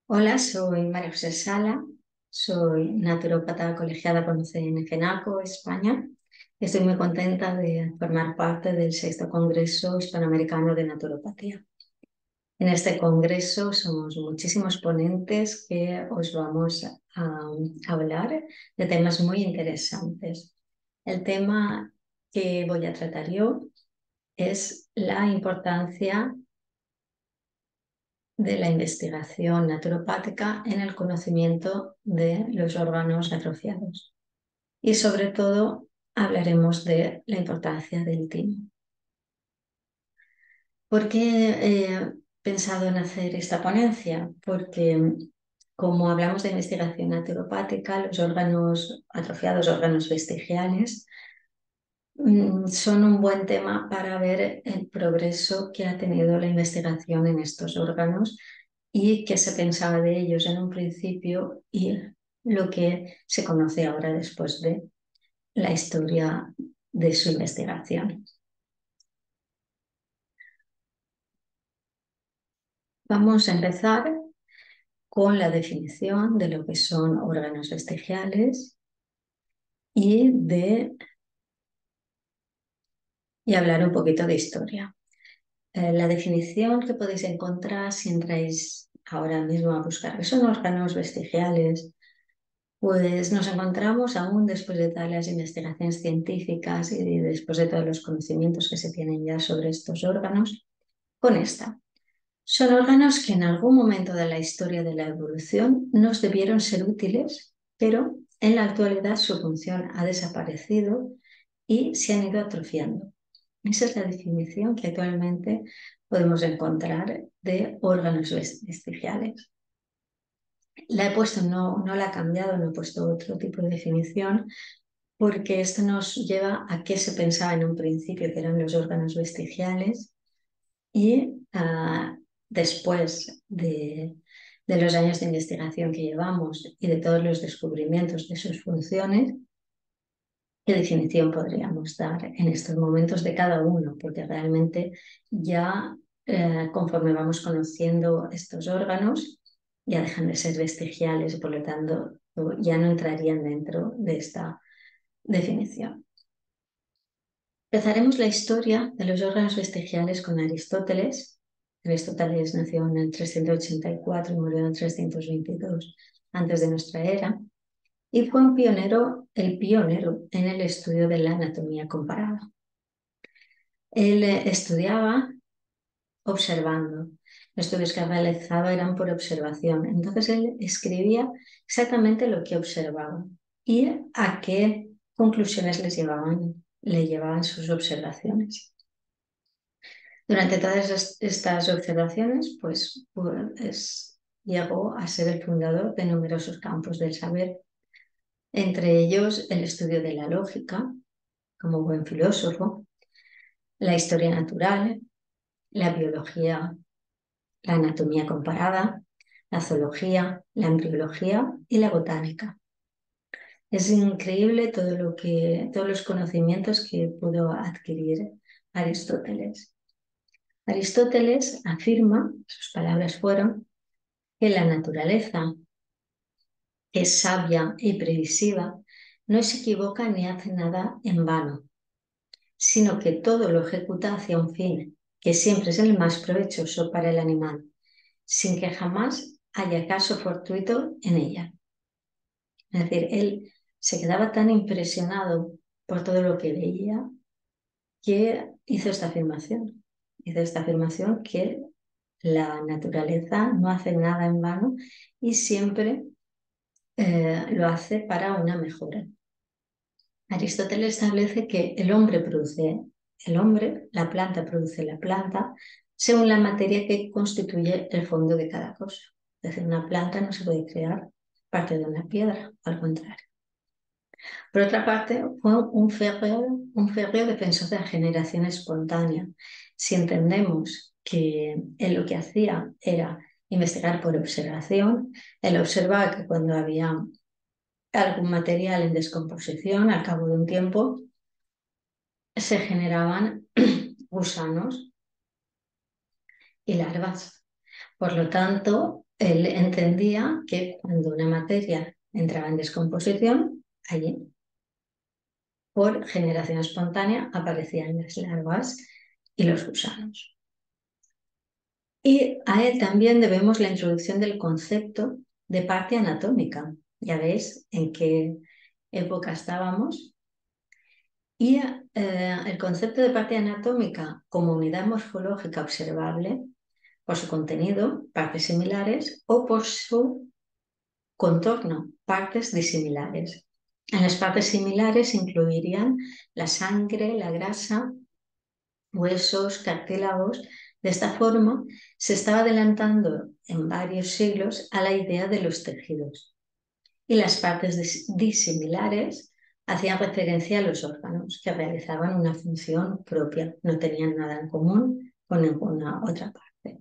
Hola, soy María José Sala, soy naturópata colegiada con CNGNACO, España. Estoy muy contenta de formar parte del sexto Congreso Hispanoamericano de Naturopatía. En este congreso somos muchísimos ponentes que os vamos a hablar de temas muy interesantes. El tema que voy a tratar yo es la importancia de la investigación naturopática en el conocimiento de los órganos atrofiados. Y sobre todo hablaremos de la importancia del timo. ¿Por qué he pensado en hacer esta ponencia? Porque como hablamos de investigación naturopática, los órganos atrofiados, órganos vestigiales, son un buen tema para ver el progreso que ha tenido la investigación en estos órganos y qué se pensaba de ellos en un principio y lo que se conoce ahora después de la historia de su investigación. Vamos a empezar con la definición de lo que son órganos vestigiales y hablar un poquito de historia. La definición que podéis encontrar si entráis ahora mismo a buscar qué son órganos vestigiales, pues nos encontramos aún después de todas las investigaciones científicas y después de todos los conocimientos que se tienen ya sobre estos órganos, con esta. Son órganos que en algún momento de la historia de la evolución nos debieron ser útiles, pero en la actualidad su función ha desaparecido y se han ido atrofiando. Esa es la definición que actualmente podemos encontrar de órganos vestigiales. La he puesto, no la he cambiado, no he puesto otro tipo de definición, porque esto nos lleva a qué se pensaba en un principio, que eran los órganos vestigiales, y después de los años de investigación que llevamos y de todos los descubrimientos de sus funciones, ¿qué definición podríamos dar en estos momentos de cada uno? Porque realmente ya conforme vamos conociendo estos órganos, ya dejan de ser vestigiales y por lo tanto ya no entrarían dentro de esta definición. Empezaremos la historia de los órganos vestigiales con Aristóteles. Aristóteles nació en el 384 y murió en el 322 antes de nuestra era. Y fue el pionero en el estudio de la anatomía comparada. Él estudiaba observando. Los estudios que realizaba eran por observación. Entonces él escribía exactamente lo que observaba y a qué conclusiones le llevaban sus observaciones. Durante todas estas observaciones, pues llegó a ser el fundador de numerosos campos del saber, entre ellos el estudio de la lógica, como buen filósofo, la historia natural, la biología, la anatomía comparada, la zoología, la embriología y la botánica. Es increíble todos los conocimientos que pudo adquirir Aristóteles. Aristóteles afirma, sus palabras fueron, que la naturaleza, que es sabia y previsiva, no se equivoca ni hace nada en vano, sino que todo lo ejecuta hacia un fin, que siempre es el más provechoso para el animal, sin que jamás haya caso fortuito en ella. Es decir, él se quedaba tan impresionado por todo lo que veía que hizo esta afirmación. Hizo esta afirmación que la naturaleza no hace nada en vano y siempre lo hace para una mejora. Aristóteles establece que el hombre produce el hombre, la planta produce la planta, según la materia que constituye el fondo de cada cosa. Es decir, una planta no se puede crear a partir de una piedra, al contrario. Por otra parte, fue un férreo defensor de la generación espontánea. Si entendemos que él lo que hacía era investigar por observación, él observaba que cuando había algún material en descomposición, al cabo de un tiempo, se generaban gusanos y larvas. Por lo tanto, él entendía que cuando una materia entraba en descomposición, allí, por generación espontánea, aparecían las larvas y los gusanos. Y a él también debemos la introducción del concepto de parte anatómica. Ya veis en qué época estábamos. Y el concepto de parte anatómica como unidad morfológica observable por su contenido, partes similares, o por su contorno, partes disimilares. En las partes similares incluirían la sangre, la grasa, huesos, cartílagos. De esta forma, se estaba adelantando en varios siglos a la idea de los tejidos. Y las partes disimilares hacían referencia a los órganos que realizaban una función propia, no tenían nada en común con ninguna otra parte.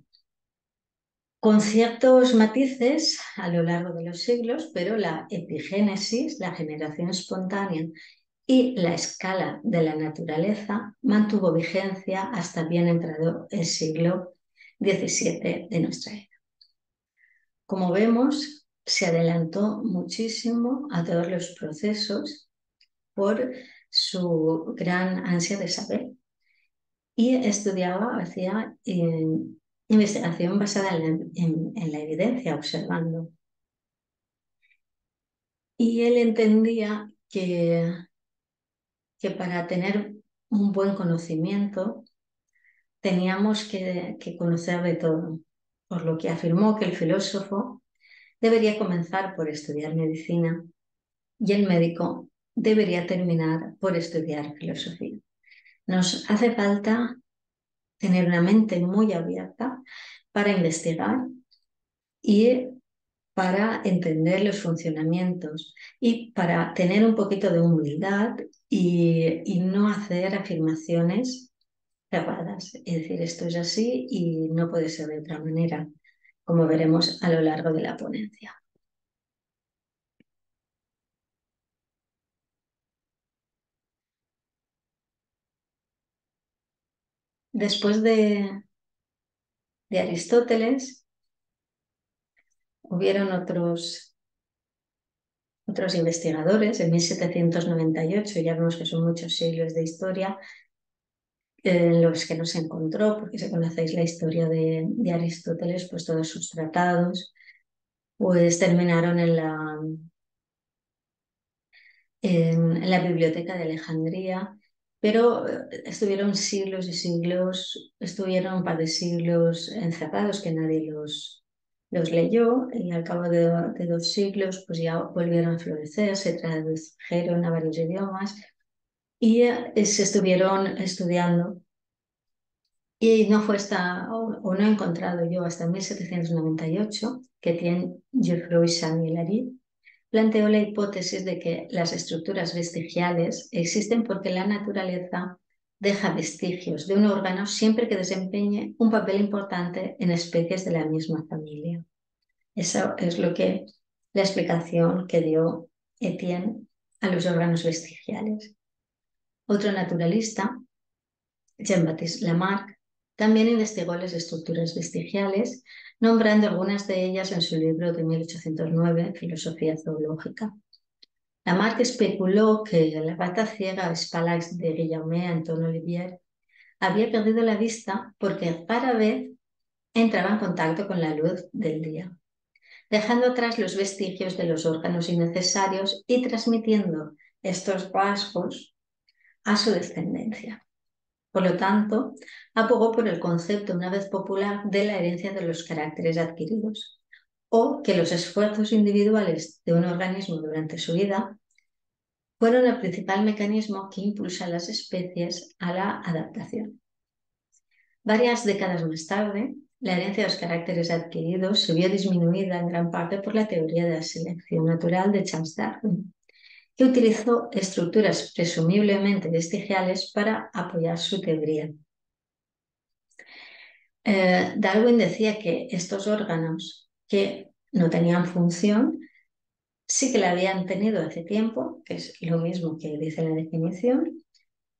Con ciertos matices a lo largo de los siglos, pero la epigénesis, la generación espontánea y la escala de la naturaleza mantuvo vigencia hasta bien entrado el siglo XVII de nuestra era. Como vemos, se adelantó muchísimo a todos los procesos por su gran ansia de saber y estudiaba, hacía investigación basada en la evidencia, observando. Y él entendía que para tener un buen conocimiento teníamos que conocer de todo, por lo que afirmó que el filósofo debería comenzar por estudiar medicina y el médico debería terminar por estudiar filosofía. Nos hace falta tener una mente muy abierta para investigar y para entender los funcionamientos y para tener un poquito de humildad y no hacer afirmaciones cerradas. Es decir, esto es así y no puede ser de otra manera, como veremos a lo largo de la ponencia. Después de Aristóteles, hubieron otros investigadores. En 1798, ya vemos que son muchos siglos de historia en los que no se encontró, porque si conocéis la historia de Aristóteles, pues todos sus tratados pues terminaron en la biblioteca de Alejandría, pero estuvieron siglos y siglos, estuvieron un par de siglos encerrados que nadie los leyó, y al cabo de 2 siglos pues ya volvieron a florecer, se tradujeron a varios idiomas y se estuvieron estudiando. Y no fue o no he encontrado yo hasta 1798 que Geoffroy Saint-Hilaire planteó la hipótesis de que las estructuras vestigiales existen porque la naturaleza deja vestigios de un órgano siempre que desempeñe un papel importante en especies de la misma familia. Eso es la explicación que dio Etienne a los órganos vestigiales. Otro naturalista, Jean-Baptiste Lamarck, también investigó las estructuras vestigiales, nombrando algunas de ellas en su libro de 1809, Filosofía zoológica. Lamarck especuló que la rata ciega Spalax de Guillaume Anton Olivier había perdido la vista porque rara vez entraba en contacto con la luz del día, dejando atrás los vestigios de los órganos innecesarios y transmitiendo estos rasgos a su descendencia. Por lo tanto, abogó por el concepto una vez popular de la herencia de los caracteres adquiridos, o que los esfuerzos individuales de un organismo durante su vida fueron el principal mecanismo que impulsa a las especies a la adaptación. Varias décadas más tarde, la herencia de los caracteres adquiridos se vio disminuida en gran parte por la teoría de la selección natural de Charles Darwin, que utilizó estructuras presumiblemente vestigiales para apoyar su teoría. Darwin decía que estos órganos que no tenían función sí que la habían tenido hace tiempo, que es lo mismo que dice la definición,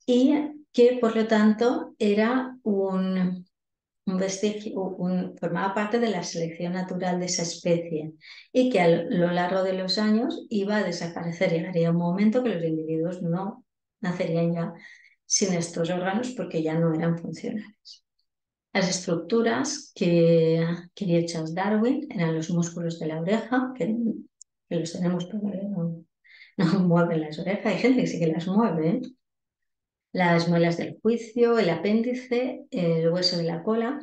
y que por lo tanto era un un vestigio, formaba parte de la selección natural de esa especie y que a lo largo de los años iba a desaparecer. Llegaría un momento que los individuos no nacerían ya sin estos órganos porque ya no eran funcionales. Las estructuras que vio Charles Darwin eran los músculos de la oreja, que los tenemos, pero no mueven las orejas. Hay gente que sí que las mueve, ¿eh? Las muelas del juicio, el apéndice, el hueso de la cola,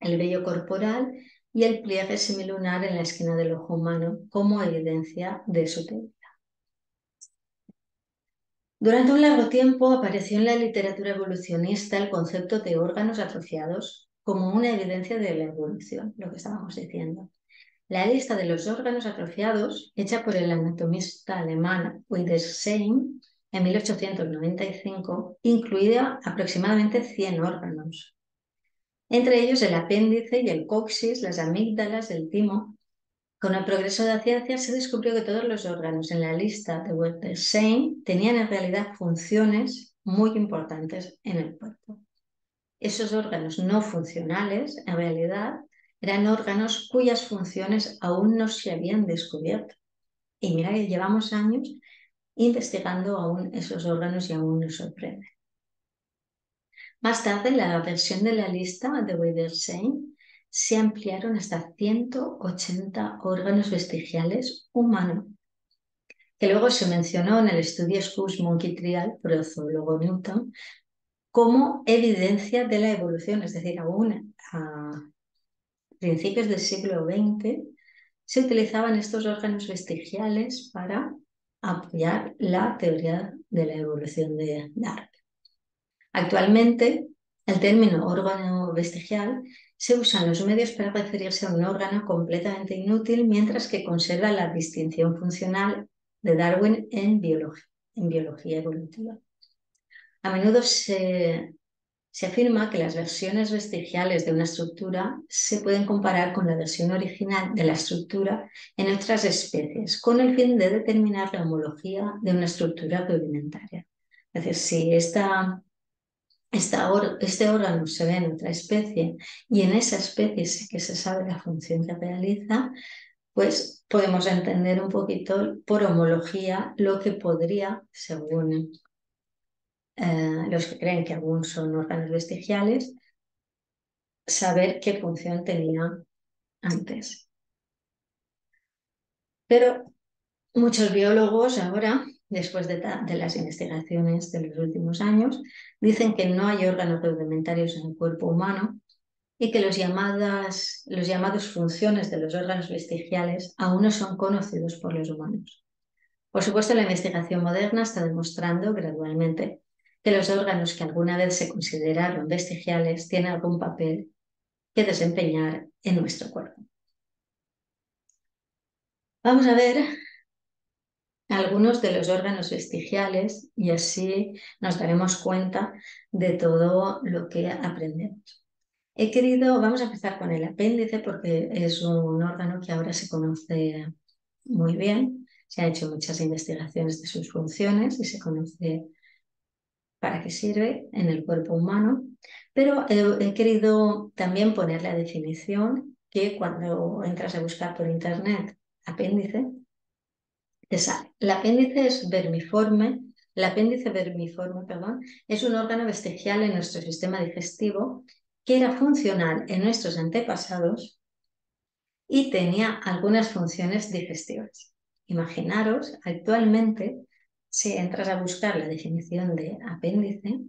el vello corporal y el pliegue semilunar en la esquina del ojo humano como evidencia de su teoría. Durante un largo tiempo apareció en la literatura evolucionista el concepto de órganos atrofiados como una evidencia de la evolución, lo que estábamos diciendo. La lista de los órganos atrofiados, hecha por el anatomista alemán Wiedersheim en 1895, incluía aproximadamente 100 órganos, entre ellos el apéndice y el coxis, las amígdalas, el timo. Con el progreso de la ciencia se descubrió que todos los órganos en la lista de Wiedersheim tenían en realidad funciones muy importantes en el cuerpo. Esos órganos no funcionales, en realidad, eran órganos cuyas funciones aún no se habían descubierto. Y mira que llevamos años investigando aún esos órganos y aún nos sorprende. Más tarde, la versión de la lista de Wiedersheim se ampliaron hasta 180 órganos vestigiales humanos, que luego se mencionó en el estudio Scots Monkey Trial por el zoólogo Newton como evidencia de la evolución, es decir, aún a principios del siglo XX se utilizaban estos órganos vestigiales para apoyar la teoría de la evolución de Darwin. Actualmente, el término órgano vestigial se usa en los medios para referirse a un órgano completamente inútil, mientras que conserva la distinción funcional de Darwin en biología evolutiva. A menudo se afirma que las versiones vestigiales de una estructura se pueden comparar con la versión original de la estructura en otras especies, con el fin de determinar la homología de una estructura rudimentaria. Es decir, si este órgano se ve en otra especie y en esa especie sí que se sabe la función que realiza, pues podemos entender un poquito por homología lo que podría, según los que creen que aún son órganos vestigiales, saber qué función tenía antes. Pero muchos biólogos ahora, después de las investigaciones de los últimos años, dicen que no hay órganos rudimentarios en el cuerpo humano y que los llamados funciones de los órganos vestigiales aún no son conocidos por los humanos. Por supuesto, la investigación moderna está demostrando gradualmente que los órganos que alguna vez se consideraron vestigiales tienen algún papel que desempeñar en nuestro cuerpo. Vamos a ver algunos de los órganos vestigiales y así nos daremos cuenta de todo lo que aprendemos. Vamos a empezar con el apéndice porque es un órgano que ahora se conoce muy bien. Se han hecho muchas investigaciones de sus funciones y se conoce para qué sirve en el cuerpo humano, pero he querido también poner la definición que cuando entras a buscar por internet apéndice, te sale. El apéndice vermiforme, perdón, es un órgano vestigial en nuestro sistema digestivo que era funcional en nuestros antepasados y tenía algunas funciones digestivas. Imaginaros, actualmente, si entras a buscar la definición de apéndice,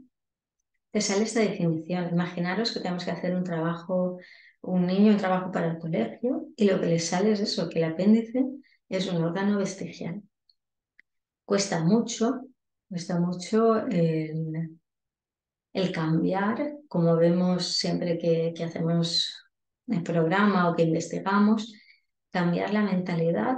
te sale esta definición. Imaginaros que tenemos que hacer un trabajo para el colegio y lo que les sale es eso, que el apéndice es un órgano vestigial. Cuesta mucho el cambiar, como vemos siempre que hacemos el programa o que investigamos, cambiar la mentalidad,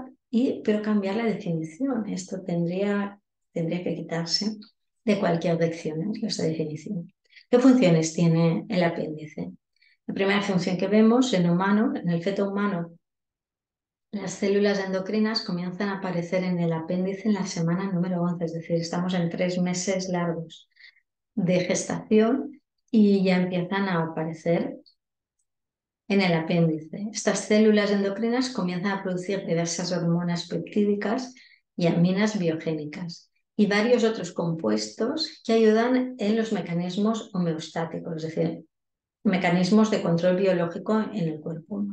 pero cambiar la definición. Esto tendría que quitarse de cualquier diccionario, esta definición. ¿Qué funciones tiene el apéndice? La primera función que vemos en el feto humano, las células endocrinas comienzan a aparecer en el apéndice en la semana número 11, es decir, estamos en 3 meses largos de gestación y ya empiezan a aparecer en el apéndice. Estas células endocrinas comienzan a producir diversas hormonas peptídicas y aminas biogénicas y varios otros compuestos que ayudan en los mecanismos homeostáticos, es decir, mecanismos de control biológico en el cuerpo.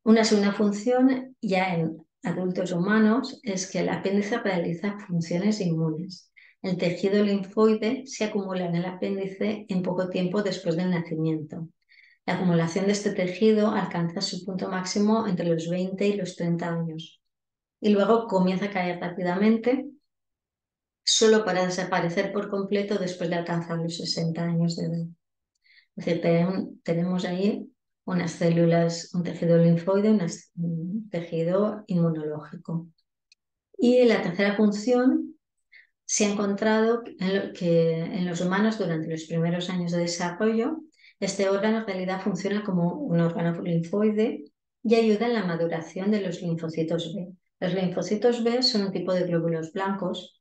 Una segunda función ya en adultos humanos es que el apéndice realiza funciones inmunes. El tejido linfoide se acumula en el apéndice en poco tiempo después del nacimiento. La acumulación de este tejido alcanza su punto máximo entre los 20 y los 30 años y luego comienza a caer rápidamente, solo para desaparecer por completo después de alcanzar los 60 años de edad. Es decir, tenemos ahí unas células, un tejido linfoide, un tejido inmunológico. Y la tercera función se ha encontrado que en los humanos durante los primeros años de desarrollo, este órgano en realidad funciona como un órgano linfoide y ayuda en la maduración de los linfocitos B. Los linfocitos B son un tipo de glóbulos blancos.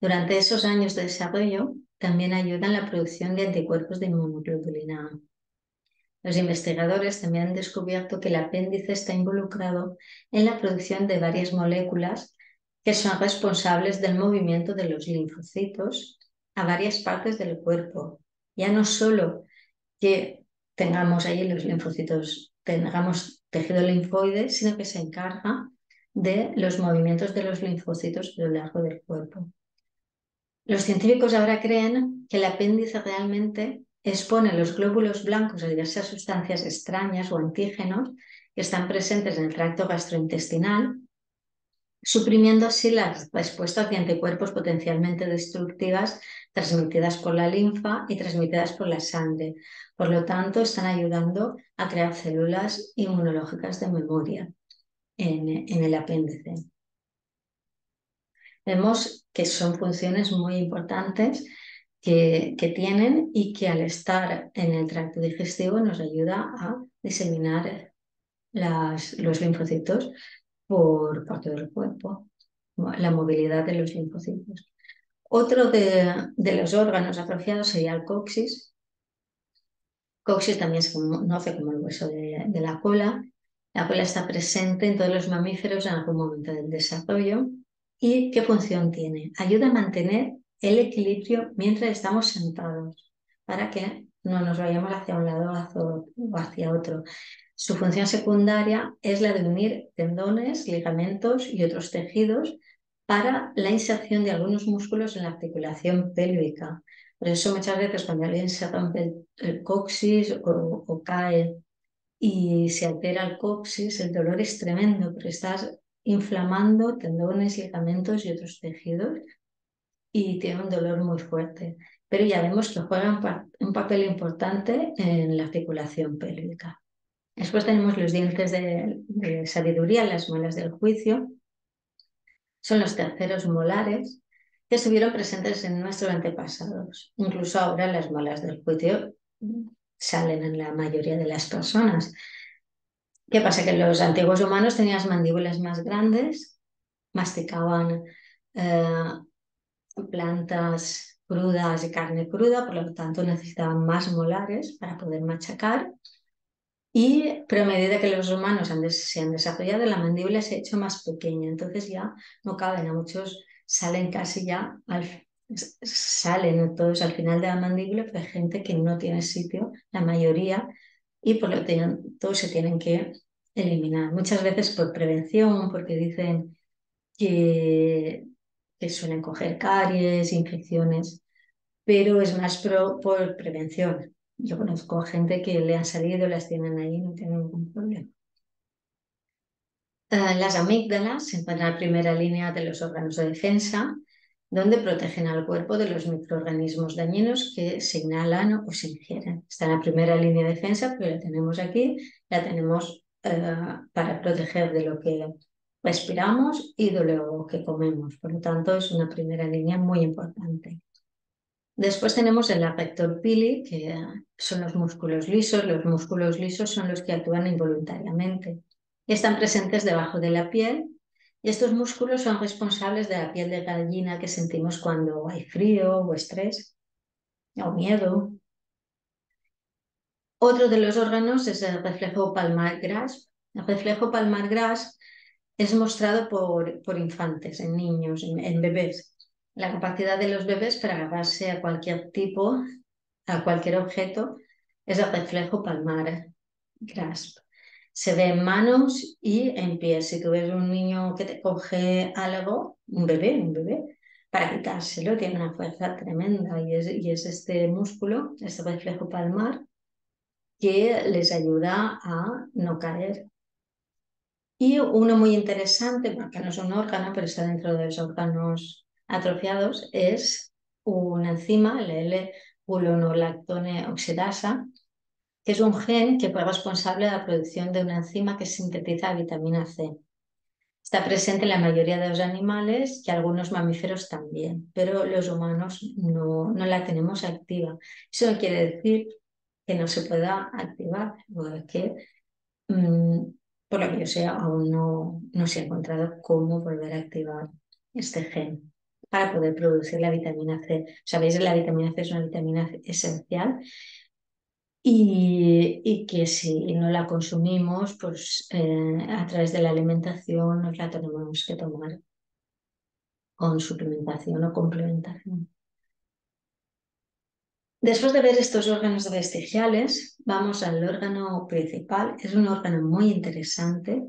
Durante esos años de desarrollo también ayudan en la producción de anticuerpos de inmunoglobulina A. Los investigadores también han descubierto que el apéndice está involucrado en la producción de varias moléculas que son responsables del movimiento de los linfocitos a varias partes del cuerpo. Ya no solo que tengamos ahí los linfocitos, tengamos tejido linfoide, sino que se encarga de los movimientos de los linfocitos a lo largo del cuerpo. Los científicos ahora creen que el apéndice realmente expone los glóbulos blancos a diversas sustancias extrañas o antígenos que están presentes en el tracto gastrointestinal, suprimiendo así las respuestas de anticuerpos potencialmente destructivas transmitidas por la linfa y transmitidas por la sangre. Por lo tanto, están ayudando a crear células inmunológicas de memoria en el apéndice. Vemos que son funciones muy importantes que tienen y que al estar en el tracto digestivo nos ayuda a diseminar los linfocitos por parte del cuerpo, la movilidad de los linfocitos. Otro de los órganos atrofiados sería el coxis. Coxis también se conoce como el hueso de la cola. La cola está presente en todos los mamíferos en algún momento del desarrollo. ¿Y qué función tiene? Ayuda a mantener el equilibrio mientras estamos sentados, para que no nos vayamos hacia un lado o hacia otro. Su función secundaria es la de unir tendones, ligamentos y otros tejidos para la inserción de algunos músculos en la articulación pélvica. Por eso muchas veces cuando alguien se rompe el coxis o cae y se altera el coxis, el dolor es tremendo, pero estás inflamando tendones, ligamentos y otros tejidos y tiene un dolor muy fuerte. Pero ya vemos que juega un papel importante en la articulación pélvica. Después tenemos los dientes de sabiduría, las muelas del juicio. Son los terceros molares que estuvieron presentes en nuestros antepasados. Incluso ahora las muelas del juicio salen en la mayoría de las personas. ¿Qué pasa? Que los antiguos humanos tenían las mandíbulas más grandes, masticaban eh, plantas crudas y carne cruda, por lo tanto necesitaban más molares para poder machacar. Pero a medida que los humanos se han desarrollado, la mandíbula se ha hecho más pequeña, entonces ya no caben, a muchos salen casi ya, salen todos al final de la mandíbula, pero hay gente que no tiene sitio, la mayoría, y por lo tanto se tienen que eliminar. Muchas veces por prevención, porque dicen que suelen coger caries, infecciones, pero es más por prevención. Yo conozco gente que le han salido, las tienen ahí, no tienen ningún problema. Las amígdalas se encuentran en la primera línea de los órganos de defensa, donde protegen al cuerpo de los microorganismos dañinos que se inhalan o se ingieren. Está en la primera línea de defensa, pero la tenemos aquí, la tenemos para proteger de lo que respiramos y de lo que comemos. Por lo tanto, es una primera línea muy importante. Después tenemos el adductor pili, que son los músculos lisos. Los músculos lisos son los que actúan involuntariamente. Están presentes debajo de la piel y estos músculos son responsables de la piel de gallina que sentimos cuando hay frío o estrés o miedo. Otro de los órganos es el reflejo palmar grasp. El reflejo palmar grasp es mostrado por infantes, en niños, en bebés. La capacidad de los bebés para agarrarse a cualquier tipo, a cualquier objeto, es el reflejo palmar grasp. Se ve en manos y en pies. Si tú ves un niño que te coge algo, un bebé, para quitárselo, tiene una fuerza tremenda y es este músculo, este reflejo palmar, que les ayuda a no caer. Y uno muy interesante, porque no es un órgano, pero está dentro de los órganos atrofiados, es una enzima, el L-pulonolactone oxidasa, que es un gen que fue responsable de la producción de una enzima que sintetiza vitamina C. Está presente en la mayoría de los animales y algunos mamíferos también, pero los humanos no la tenemos activa. Eso no quiere decir que no se pueda activar, porque mm, por lo que yo sé, aún no se ha encontrado cómo volver a activar este gen para poder producir la vitamina C. Sabéis que la vitamina C es una vitamina esencial y que si no la consumimos, pues a través de la alimentación nos la tenemos que tomar con suplementación o complementación. Después de ver estos órganos vestigiales, vamos al órgano principal. Es un órgano muy interesante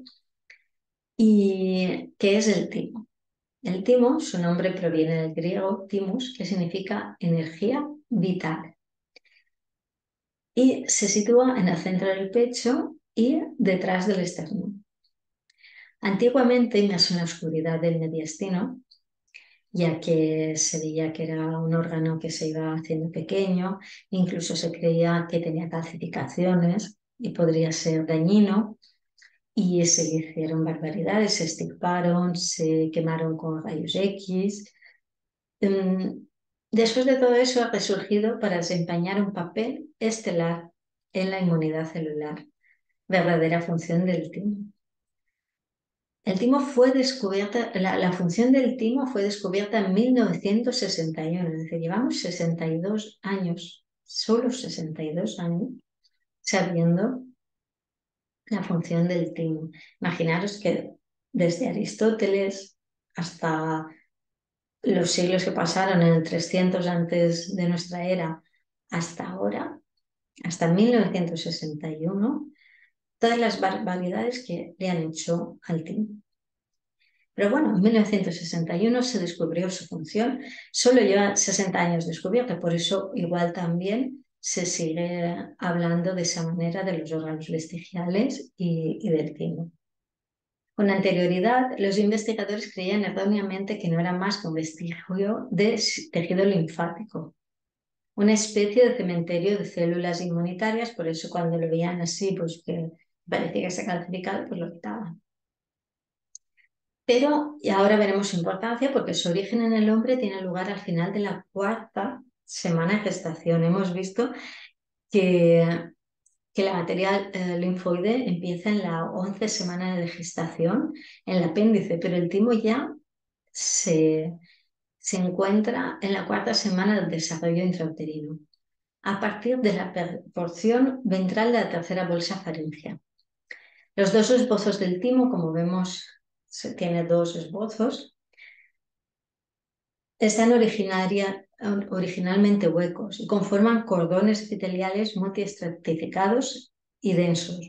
y que es el timo. El timo, su nombre proviene del griego timus, que significa energía vital, y se sitúa en el centro del pecho y detrás del esternón. Antiguamente, más en la oscuridad del mediastino, ya que se veía que era un órgano que se iba haciendo pequeño, incluso se creía que tenía calcificaciones y podría ser dañino, y se hicieron barbaridades, se extirparon, se quemaron con rayos X. Después de todo eso ha resurgido para desempeñar un papel estelar en la inmunidad celular, verdadera función del timo. El timo fue descubierta, la función del timo fue descubierta en 1961, es decir, llevamos 62 años, solo 62 años, sabiendo la función del timo. Imaginaros que desde Aristóteles hasta los siglos que pasaron en el 300 antes de nuestra era hasta ahora, hasta 1961, todas las barbaridades que le han hecho al timo. Pero bueno, en 1961 se descubrió su función, solo lleva 60 años descubierta, por eso igual también se sigue hablando de esa manera de los órganos vestigiales y del timo. Con anterioridad, los investigadores creían erróneamente que no era más que un vestigio de tejido linfático, una especie de cementerio de células inmunitarias, por eso cuando lo veían así, pues que parecía que se calcificado, pues lo quitaban. Pero y ahora veremos su importancia porque su origen en el hombre tiene lugar al final de la cuarta semana de gestación. Hemos visto que, que la materia linfoide empieza en la 11 semana de gestación, en el apéndice, pero el timo ya se encuentra en la cuarta semana del desarrollo intrauterino, a partir de la porción ventral de la tercera bolsa faríngea. Los dos esbozos del timo, como vemos, se tiene dos esbozos, están originalmente huecos y conforman cordones epiteliales multiestratificados y densos,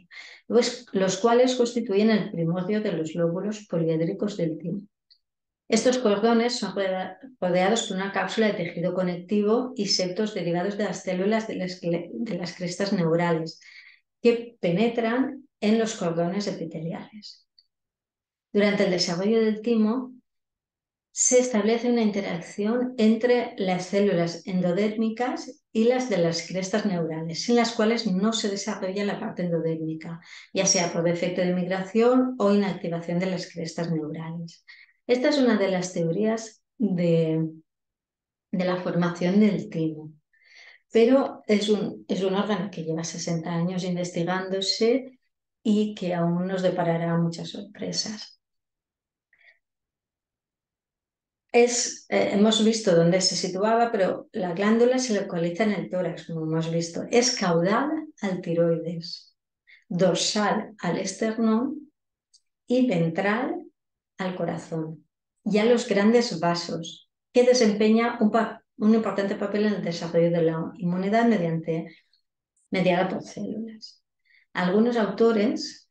los cuales constituyen el primordio de los lóbulos poliédricos del timo. Estos cordones son rodeados por una cápsula de tejido conectivo y septos derivados de las células de las crestas neurales que penetran en los cordones epiteliales. Durante el desarrollo del timo se establece una interacción entre las células endodérmicas y las de las crestas neurales, sin las cuales no se desarrolla la parte endodérmica, ya sea por defecto de migración o inactivación de las crestas neurales. Esta es una de las teorías de la formación del timo, pero es un órgano que lleva 60 años investigándose y que aún nos deparará muchas sorpresas. hemos visto dónde se situaba, pero la glándula se localiza en el tórax, como hemos visto. Es caudal al tiroides, dorsal al esternón y ventral al corazón y a los grandes vasos, que desempeña un importante papel en el desarrollo de la inmunidad mediada por células. Algunos autores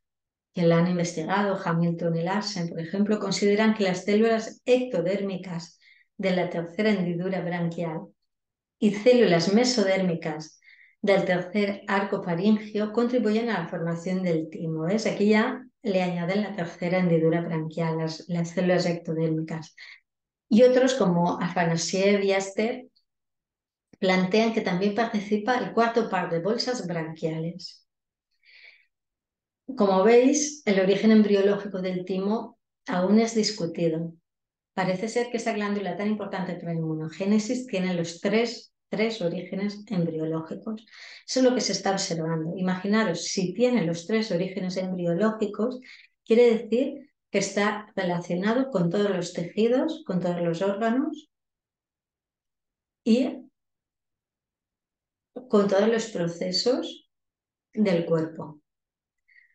que la han investigado, Hamilton y Larsen, por ejemplo, consideran que las células ectodérmicas de la tercera hendidura branquial y células mesodérmicas del tercer arco faríngeo contribuyen a la formación del timo. ¿Ves? Aquí ya le añaden la tercera hendidura branquial, las células ectodérmicas. Y otros como Afanasiev y Aster plantean que también participa el cuarto par de bolsas branquiales. Como veis, el origen embriológico del timo aún es discutido. Parece ser que esta glándula tan importante para la inmunogénesis tiene los tres orígenes embriológicos. Eso es lo que se está observando. Imaginaros, si tiene los tres orígenes embriológicos, quiere decir que está relacionado con todos los tejidos, con todos los órganos y con todos los procesos del cuerpo.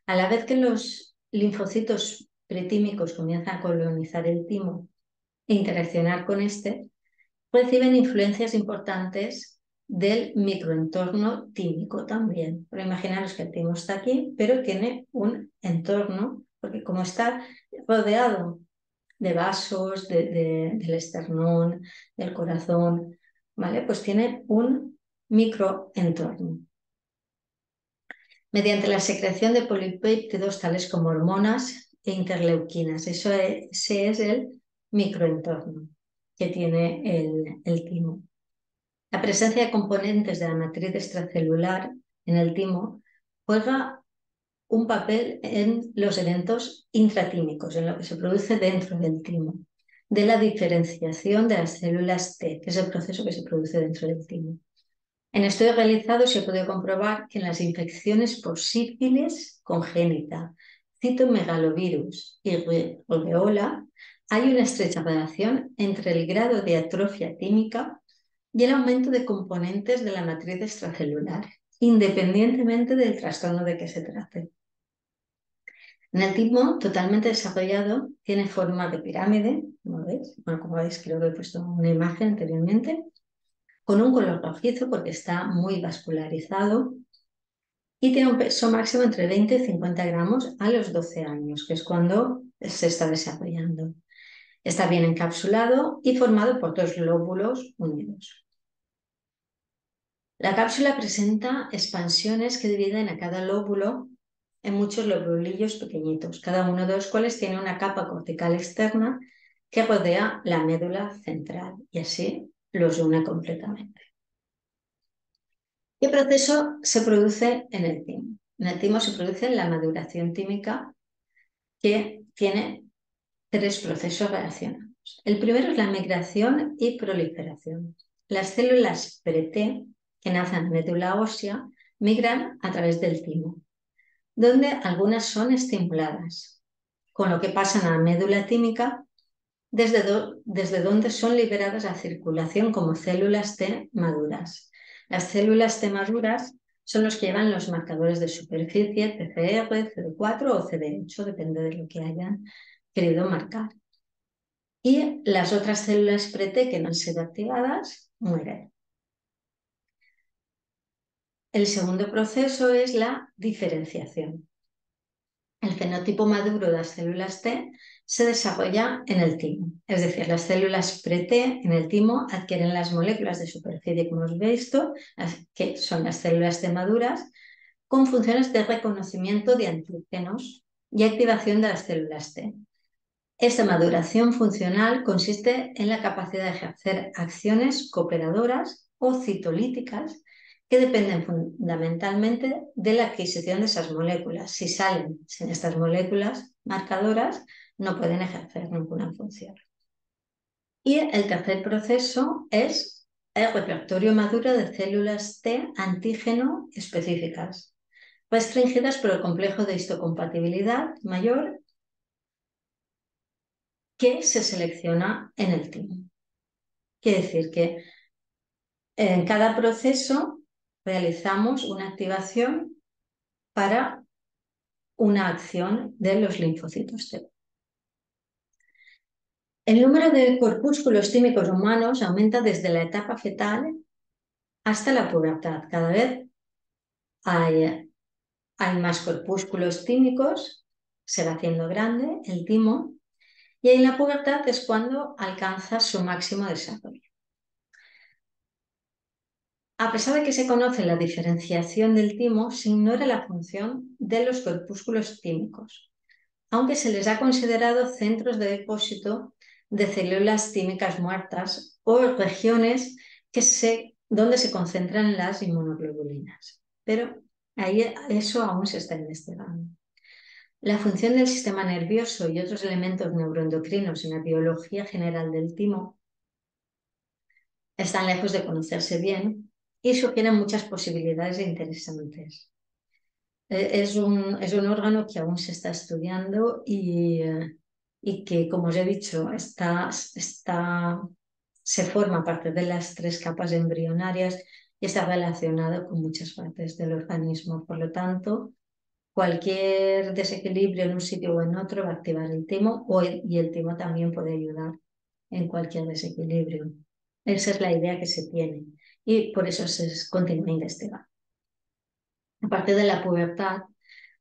A la vez que los linfocitos pretímicos comienzan a colonizar el timo e interaccionar con este, reciben influencias importantes del microentorno tímico también. Pero imaginaros que el timo está aquí, pero tiene un entorno, porque como está rodeado de vasos, del esternón, del corazón, ¿vale? Pues tiene un microentorno. Mediante la secreción de polipéptidos tales como hormonas e interleuquinas. Ese es el microentorno que tiene el timo. La presencia de componentes de la matriz extracelular en el timo juega un papel en los eventos intratímicos, en lo que se produce dentro del timo, de la diferenciación de las células T, que es el proceso que se produce dentro del timo. En estudios realizados se puede comprobar que en las infecciones por sífilis congénita, citomegalovirus y rubeola hay una estrecha relación entre el grado de atrofia tímica y el aumento de componentes de la matriz extracelular, independientemente del trastorno de que se trate. En el timo totalmente desarrollado tiene forma de pirámide, ¿como veis? Bueno, como veis, creo que he puesto una imagen anteriormente, con un color rojizo porque está muy vascularizado y tiene un peso máximo entre 20 y 50 gramos a los 12 años, que es cuando se está desarrollando. Está bien encapsulado y formado por dos lóbulos unidos. La cápsula presenta expansiones que dividen a cada lóbulo en muchos lobulillos pequeñitos, cada uno de los cuales tiene una capa cortical externa que rodea la médula central y así los une completamente. ¿Qué proceso se produce en el timo? En el timo se produce la maduración tímica, que tiene tres procesos relacionados. El primero es la migración y proliferación. Las células pre-T que nacen en médula ósea migran a través del timo, donde algunas son estimuladas, con lo que pasan a la médula tímica, desde donde son liberadas a circulación como células T maduras. Las células T maduras son los que llevan los marcadores de superficie, TCR, CD4 o CD8, depende de lo que hayan querido marcar. Y las otras células pre-T que no han sido activadas mueren. El segundo proceso es la diferenciación. El fenotipo maduro de las células T se desarrolla en el timo, es decir, las células pre-T en el timo adquieren las moléculas de superficie que hemos visto, que son las células T maduras, con funciones de reconocimiento de antígenos y activación de las células T. Esta maduración funcional consiste en la capacidad de ejercer acciones cooperadoras o citolíticas que dependen fundamentalmente de la adquisición de esas moléculas. Si salen sin estas moléculas marcadoras, no pueden ejercer ninguna función. Y el tercer proceso es el repertorio maduro de células T antígeno específicas, restringidas por el complejo de histocompatibilidad mayor que se selecciona en el timo. Quiere decir que en cada proceso realizamos una activación para una acción de los linfocitos T. El número de corpúsculos tímicos humanos aumenta desde la etapa fetal hasta la pubertad. Cada vez hay más corpúsculos tímicos, se va haciendo grande el timo, y en la pubertad es cuando alcanza su máximo desarrollo. A pesar de que se conoce la diferenciación del timo, se ignora la función de los corpúsculos tímicos, aunque se les ha considerado centros de depósito de células tímicas muertas o regiones donde se concentran las inmunoglobulinas. Pero ahí eso aún se está investigando. La función del sistema nervioso y otros elementos neuroendocrinos en la biología general del timo están lejos de conocerse bien y sugieren muchas posibilidades interesantes. Es un órgano que aún se está estudiando y que, como os he dicho, se forma a partir de las 3 capas embrionarias y está relacionado con muchas partes del organismo. Por lo tanto, cualquier desequilibrio en un sitio o en otro va a activar el timo y el timo también puede ayudar en cualquier desequilibrio. Esa es la idea que se tiene y por eso se continúa investigando. A partir de la pubertad,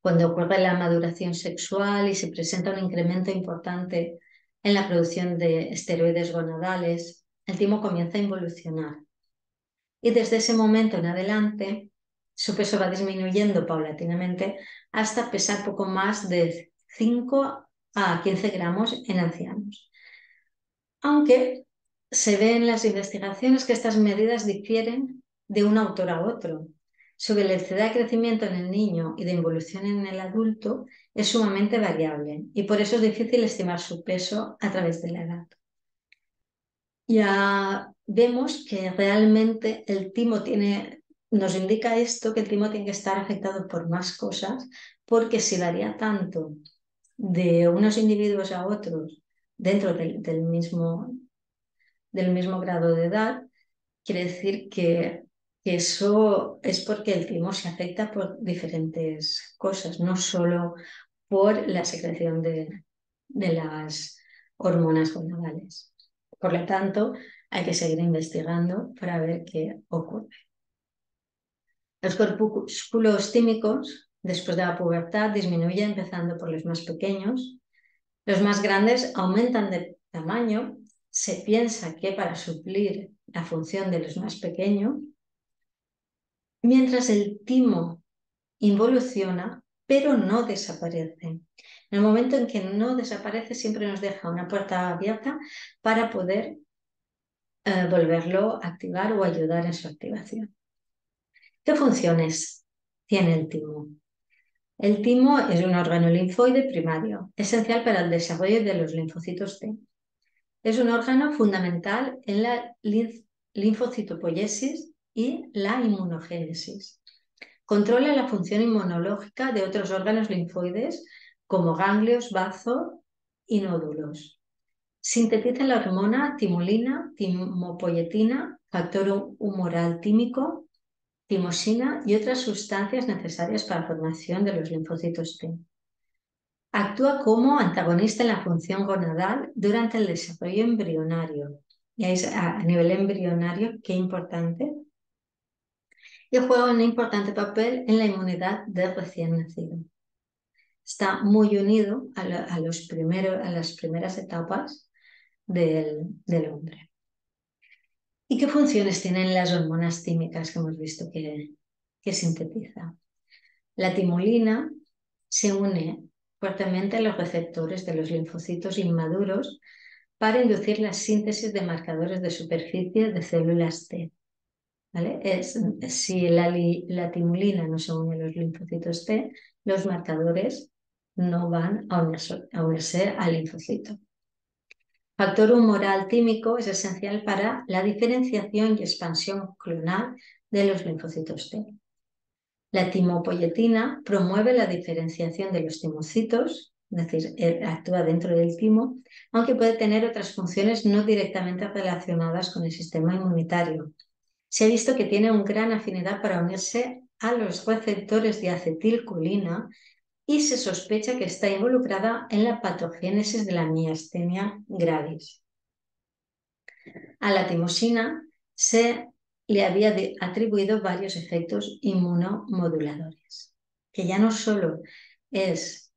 cuando ocurre la maduración sexual y se presenta un incremento importante en la producción de esteroides gonadales, el timo comienza a involucionar. Y desde ese momento en adelante, su peso va disminuyendo paulatinamente hasta pesar poco más de 5 a 15 gramos en ancianos. Aunque se ve en las investigaciones que estas medidas difieren de un autor a otro. Su velocidad de crecimiento en el niño y de involución en el adulto es sumamente variable y por eso es difícil estimar su peso a través de la edad. Ya vemos que realmente el timo nos indica esto, que el timo tiene que estar afectado por más cosas, porque si varía tanto de unos individuos a otros dentro del mismo grado de edad, quiere decir que eso es porque el timo se afecta por diferentes cosas, no solo por la secreción de las hormonas gonadales. Por lo tanto, hay que seguir investigando para ver qué ocurre. Los corpúsculos tímicos, después de la pubertad, disminuyen empezando por los más pequeños. Los más grandes aumentan de tamaño. Se piensa que para suplir la función de los más pequeños, mientras el timo involuciona, pero no desaparece. En el momento en que no desaparece, siempre nos deja una puerta abierta para poder volverlo a activar o ayudar en su activación. ¿Qué funciones tiene el timo? El timo es un órgano linfoide primario, esencial para el desarrollo de los linfocitos T. Es un órgano fundamental en la linfocitopoiesis y la inmunogénesis. Controla la función inmunológica de otros órganos linfoides como ganglios, bazo y nódulos. Sintetiza la hormona timolina, timopoietina, factor humoral tímico, timosina y otras sustancias necesarias para la formación de los linfocitos T. Actúa como antagonista en la función gonadal durante el desarrollo embrionario. Y a nivel embrionario, qué importante. Y juega un importante papel en la inmunidad del recién nacido. Está muy unido a las primeras etapas del hombre. ¿Y qué funciones tienen las hormonas tímicas que hemos visto que sintetiza? La timolina se une fuertemente a los receptores de los linfocitos inmaduros para inducir la síntesis de marcadores de superficie de células T. ¿Vale? Si la timolina no se une a los linfocitos T, los marcadores no van a unirse al linfocito. Factor humoral tímico es esencial para la diferenciación y expansión clonal de los linfocitos T. La timopoietina promueve la diferenciación de los timocitos es decir, actúa dentro del timo, aunque puede tener otras funciones no directamente relacionadas con el sistema inmunitario. Se ha visto que tiene una gran afinidad para unirse a los receptores de acetilcolina y se sospecha que está involucrada en la patogénesis de la miastenia gravis. A la timosina se le había atribuido varios efectos inmunomoduladores, que ya no solo es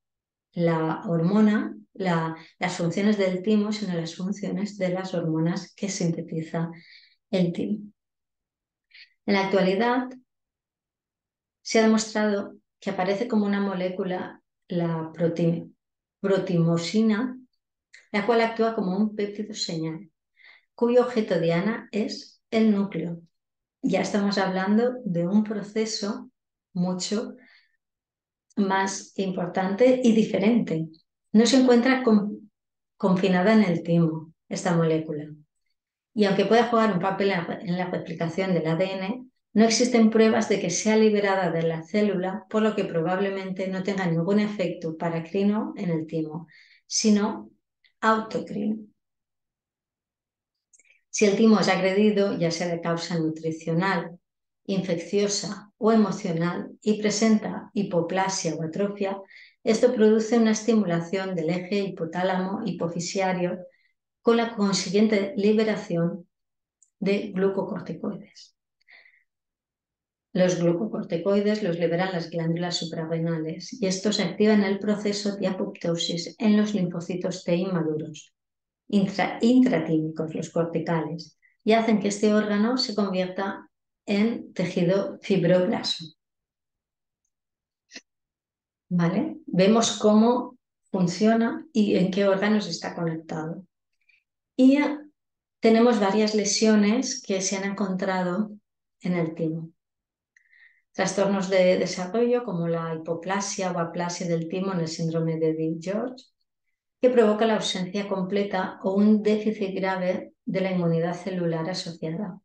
la hormona, las funciones del timo, sino las funciones de las hormonas que sintetiza el timo. En la actualidad se ha demostrado que aparece como una molécula la protimosina, la cual actúa como un péptido señal, cuyo objeto diana es el núcleo. Ya estamos hablando de un proceso mucho más importante y diferente. No se encuentra confinada en el timo, esta molécula. Y aunque pueda jugar un papel en la replicación del ADN, no existen pruebas de que sea liberada de la célula, por lo que probablemente no tenga ningún efecto paracrino en el timo, sino autocrino. Si el timo es agredido, ya sea de causa nutricional, infecciosa o emocional y presenta hipoplasia o atrofia, esto produce una estimulación del eje hipotálamo-hipofisiario con la consiguiente liberación de glucocorticoides. Los glucocorticoides los liberan las glándulas suprarrenales y estos activan el proceso de apoptosis en los linfocitos T inmaduros, intratímicos, los corticales, y hacen que este órgano se convierta en tejido fibroblaso. ¿Vale? Vemos cómo funciona y en qué órganos está conectado. Y tenemos varias lesiones que se han encontrado en el timo. Trastornos de desarrollo como la hipoplasia o aplasia del timo en el síndrome de Dick-George, que provoca la ausencia completa o un déficit grave de la inmunidad celular asociada.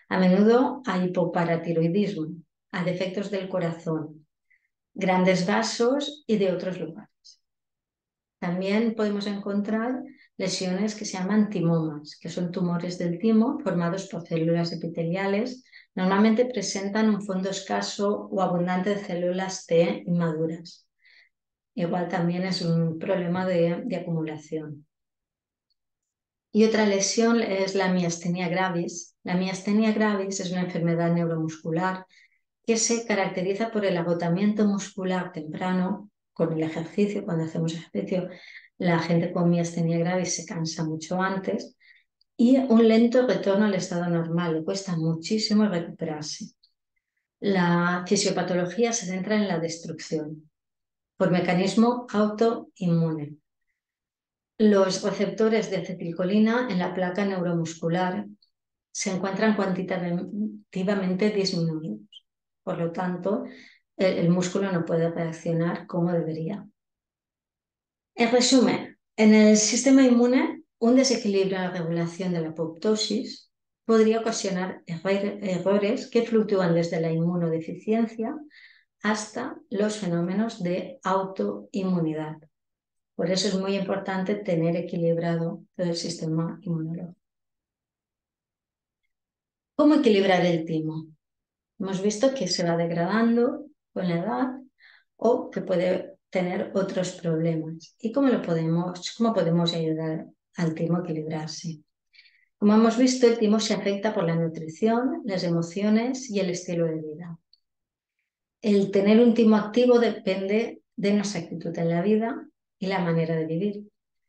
A menudo a hipoparatiroidismo, a defectos del corazón, grandes vasos y de otros lugares. También podemos encontrar lesiones que se llaman timomas, que son tumores del timo formados por células epiteliales. Normalmente presentan un fondo escaso o abundante de células T inmaduras. Igual también es un problema de acumulación. Y otra lesión es la miastenia gravis. La miastenia gravis es una enfermedad neuromuscular que se caracteriza por el agotamiento muscular temprano con el ejercicio. Cuando hacemos ejercicio, la gente con miastenia gravis se cansa mucho antes y un lento retorno al estado normal. Le cuesta muchísimo recuperarse. La fisiopatología se centra en la destrucción por mecanismo autoinmune. Los receptores de acetilcolina en la placa neuromuscular se encuentran cuantitativamente disminuidos. Por lo tanto, el músculo no puede reaccionar como debería. En resumen, en el sistema inmune, un desequilibrio en la regulación de la apoptosis podría ocasionar errores que fluctúan desde la inmunodeficiencia hasta los fenómenos de autoinmunidad. Por eso es muy importante tener equilibrado todo el sistema inmunológico. ¿Cómo equilibrar el timo? Hemos visto que se va degradando con la edad o que puede tener otros problemas. ¿Y cómo podemos ayudar al timo a equilibrarse? Como hemos visto, el timo se afecta por la nutrición, las emociones y el estilo de vida. El tener un timo activo depende de nuestra actitud en la vida y la manera de vivir.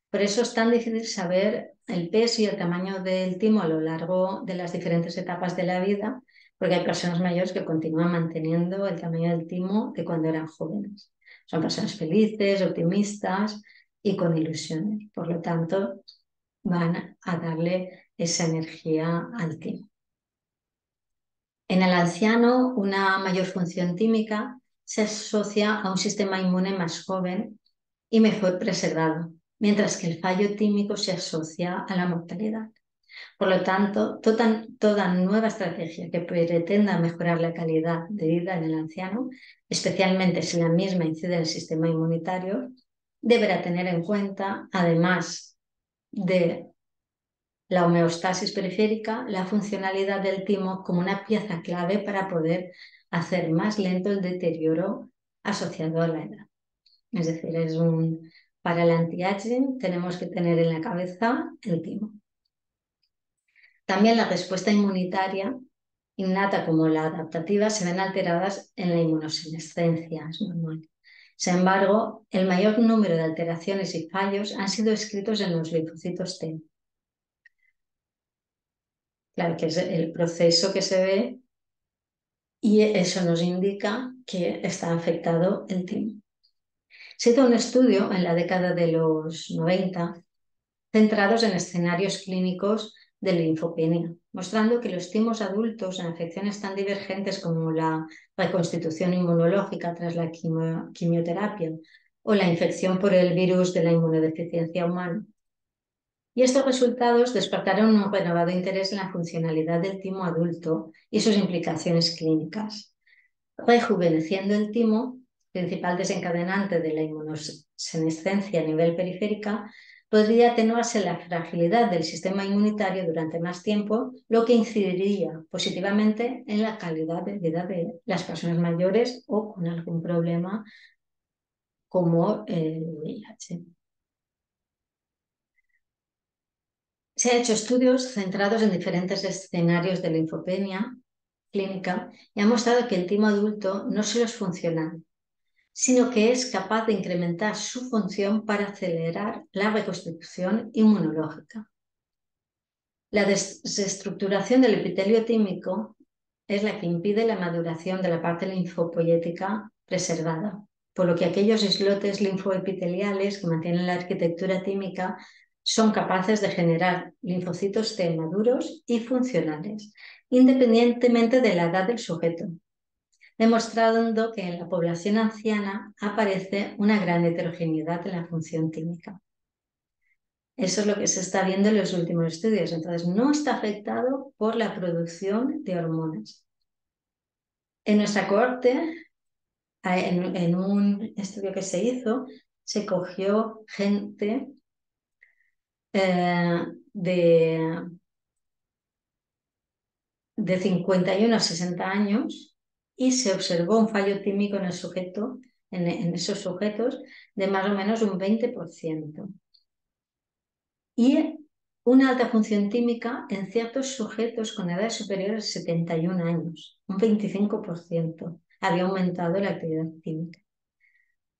Por eso es tan difícil saber el peso y el tamaño del timo a lo largo de las diferentes etapas de la vida, porque hay personas mayores que continúan manteniendo el tamaño del timo de cuando eran jóvenes. Son personas felices, optimistas y con ilusiones. Por lo tanto, van a darle esa energía al timo. En el anciano, una mayor función tímica se asocia a un sistema inmune más joven y mejor preservado, mientras que el fallo tímico se asocia a la mortalidad. Por lo tanto, toda nueva estrategia que pretenda mejorar la calidad de vida en el anciano, especialmente si la misma incide en el sistema inmunitario, deberá tener en cuenta, además de la homeostasis periférica, la funcionalidad del timo como una pieza clave para poder hacer más lento el deterioro asociado a la edad. Es decir, para el anti-aging tenemos que tener en la cabeza el timo. También la respuesta inmunitaria, innata como la adaptativa, se ven alteradas en la inmunosenescencia, es normal. Sin embargo, el mayor número de alteraciones y fallos han sido descritos en los linfocitos T. Claro que es el proceso que se ve y eso nos indica que está afectado el timo. Se hizo un estudio en la década de los 90 centrados en escenarios clínicos de linfopenia, mostrando que los timos adultos en afecciones tan divergentes como la reconstitución inmunológica tras la quimioterapia o la infección por el virus de la inmunodeficiencia humana. Y estos resultados despertaron un renovado interés en la funcionalidad del timo adulto y sus implicaciones clínicas, rejuveneciendo el timo, principal desencadenante de la inmunosenescencia a nivel periférica, podría atenuarse la fragilidad del sistema inmunitario durante más tiempo, lo que incidiría positivamente en la calidad de vida de las personas mayores o con algún problema como el VIH. Se han hecho estudios centrados en diferentes escenarios de linfopenia clínica y han mostrado que el timo adulto no solo es funcional, sino que es capaz de incrementar su función para acelerar la reconstitución inmunológica. La desestructuración del epitelio tímico es la que impide la maduración de la parte linfopoyética preservada, por lo que aquellos islotes linfoepiteliales que mantienen la arquitectura tímica son capaces de generar linfocitos T maduros y funcionales, independientemente de la edad del sujeto, demostrando que en la población anciana aparece una gran heterogeneidad en la función tímica. Eso es lo que se está viendo en los últimos estudios. Entonces, no está afectado por la producción de hormonas. En nuestra cohorte, en un estudio que se hizo, se cogió gente de 51 a 60 años y se observó un fallo tímico en el sujeto, en esos sujetos, de más o menos un 20%. Y una alta función tímica en ciertos sujetos con edades superiores a 71 años, un 25%. Había aumentado la actividad tímica.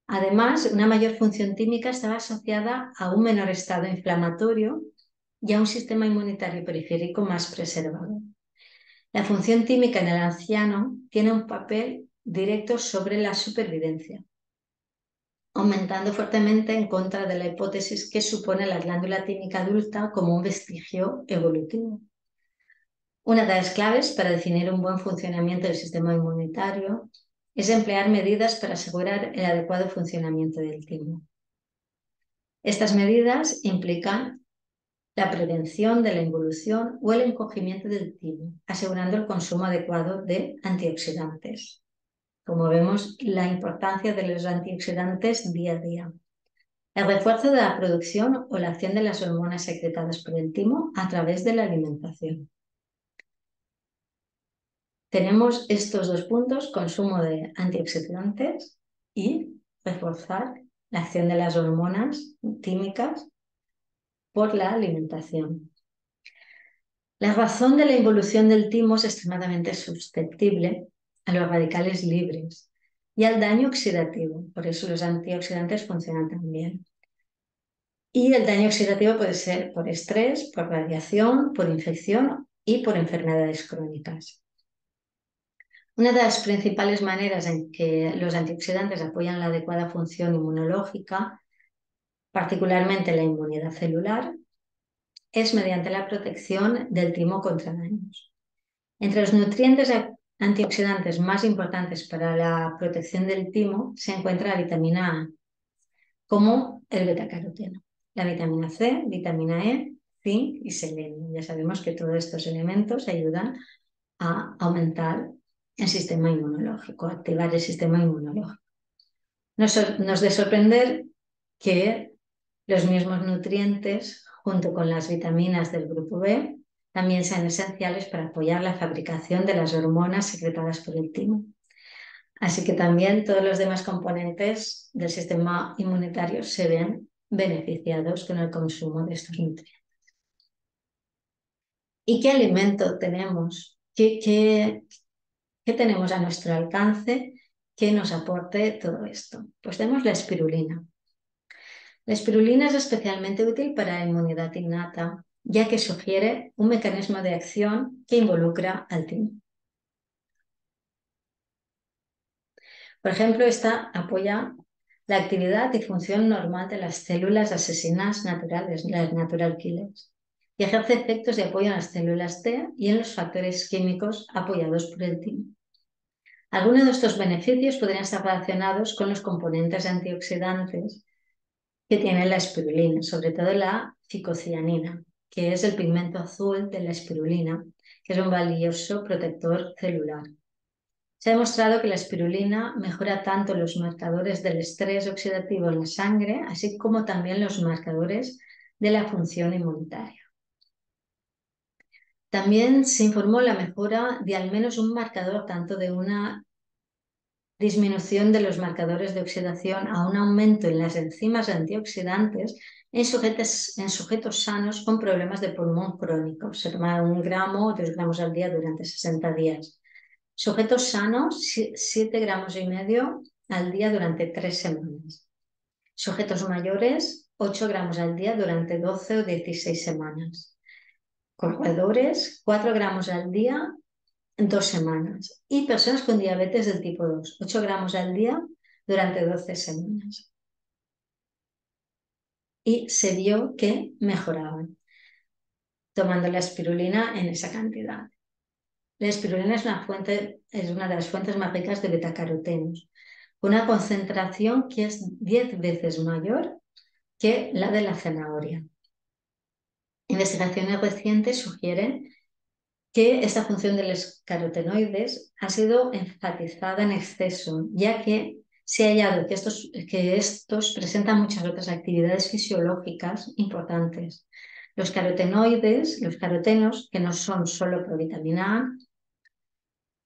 Además, una mayor función tímica estaba asociada a un menor estado inflamatorio y a un sistema inmunitario periférico más preservado. La función tímica en el anciano tiene un papel directo sobre la supervivencia, aumentando fuertemente en contra de la hipótesis que supone la glándula tímica adulta como un vestigio evolutivo. Una de las claves para definir un buen funcionamiento del sistema inmunitario es emplear medidas para asegurar el adecuado funcionamiento del timo. Estas medidas implican la prevención de la involución o el encogimiento del timo, asegurando el consumo adecuado de antioxidantes. Como vemos, la importancia de los antioxidantes día a día. El refuerzo de la producción o la acción de las hormonas secretadas por el timo a través de la alimentación. Tenemos estos dos puntos, consumo de antioxidantes y reforzar la acción de las hormonas tímicas por la alimentación. La razón de la involución del timo es extremadamente susceptible a los radicales libres y al daño oxidativo, por eso los antioxidantes funcionan tan bien. Y el daño oxidativo puede ser por estrés, por radiación, por infección y por enfermedades crónicas. Una de las principales maneras en que los antioxidantes apoyan la adecuada función inmunológica, particularmente la inmunidad celular, es mediante la protección del timo contra daños. Entre los nutrientes antioxidantes más importantes para la protección del timo se encuentra la vitamina A, como el betacaroteno, la vitamina C, vitamina E, zinc y selenio. Ya sabemos que todos estos elementos ayudan a aumentar el sistema inmunológico, activar el sistema inmunológico. No es de sorprender que los mismos nutrientes, junto con las vitaminas del grupo B, también sean esenciales para apoyar la fabricación de las hormonas secretadas por el timo. Así que también todos los demás componentes del sistema inmunitario se ven beneficiados con el consumo de estos nutrientes. ¿Y qué alimento tenemos? ¿Qué tenemos a nuestro alcance que nos aporte todo esto? Pues tenemos la espirulina. La espirulina es especialmente útil para la inmunidad innata, ya que sugiere un mecanismo de acción que involucra al timo. Por ejemplo, esta apoya la actividad y función normal de las células asesinas naturales, las natural killers, y ejerce efectos de apoyo en las células T y en los factores químicos apoyados por el timo. Algunos de estos beneficios podrían estar relacionados con los componentes antioxidantes que tiene la espirulina, sobre todo la ficocianina, que es el pigmento azul de la espirulina, que es un valioso protector celular. Se ha demostrado que la espirulina mejora tanto los marcadores del estrés oxidativo en la sangre, así como también los marcadores de la función inmunitaria. También se informó la mejora de al menos un marcador, tanto de una disminución de los marcadores de oxidación a un aumento en las enzimas antioxidantes en sujetos sanos con problemas de pulmón crónico. Se toma 1 gramo o 2 gramos al día durante 60 días. Sujetos sanos, 7,5 gramos al día durante 3 semanas. Sujetos mayores, 8 gramos al día durante 12 o 16 semanas. Corredores, 4 gramos al día en 2 semanas. Y personas con diabetes del tipo 2, 8 gramos al día durante 12 semanas. Y se vio que mejoraban tomando la espirulina en esa cantidad. La espirulina es una de las fuentes más ricas de betacarotenos, con una concentración que es 10 veces mayor que la de la zanahoria. Investigaciones recientes sugieren que esta función de los carotenoides ha sido enfatizada en exceso, ya que se ha hallado que estos presentan muchas otras actividades fisiológicas importantes. Los carotenoides, los carotenos, que no son solo provitamina A,